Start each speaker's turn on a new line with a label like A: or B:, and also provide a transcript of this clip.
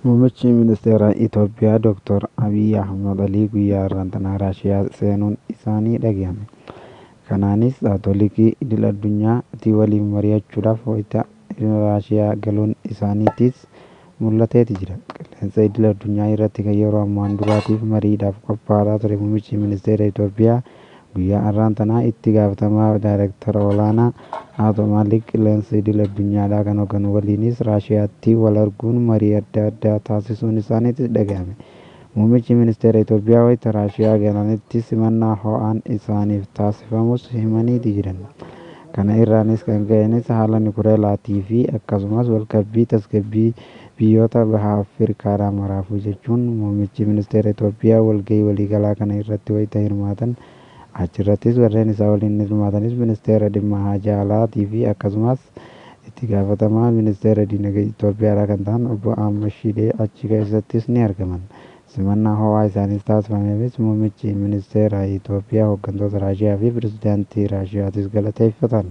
A: Muummichi Ministeera Itoophiyaa Dooktar Abiy Ahmad Alii guyyaa har'aa Raashiyaa seenuun isaanii dhaga'ame. Kanaanis Kaatoolikii idil-addunyaatii waliin mari'achuudhaaf wayita Raashiyaa galuun isaaniitis mul'ateeti jira. Qilleensa idil-addunyaa irratti kan yeroo ammaan duraatiif mariidhaaf qophaa'aa ture Muummichi Ministeera Itoophiyaa guyyaa har'aa itti gaafatamaa Daayireektara olaanaa Aato Maalik qilleensa idil-addunyaadhaa kan hooganu waliinis Raashiyaatti wal arguun marii adda addaa taasisuun isaaniitis dhaga'ame. Muummichi Ministeera Itoophiyaa wayita Raashiyaa galanitti simannaa ho'aan isaaniif taasifamus himaniiti jiran. Kana irraanis kan ka'eenis haala Yukireelaatii fi akkasumas walqabbii tasgabbii biyyoota baha Afriikaadhaa maraafuu jechuun Muummichi Ministeera Itoophiyaa walgahii waliigalaa kana irratti wayita hirmaatan achirrattis warreen isaa waliin hirmaatanis Ministeera Dhimma Haajaa Alaatii fi akkasumas itti gaafatamaa Ministeera Dinagdee Itoophiyaadhaa kan ta'an obbo Ahmad Shidee achi keessattis ni argaman. Simannaa ho'aa isaaniif taasifameefis Muummichi Ministeera Itoophiyaa hooggantoota Raashiyaa fi Pireezidaantii Raashiyaatis galateeffatan.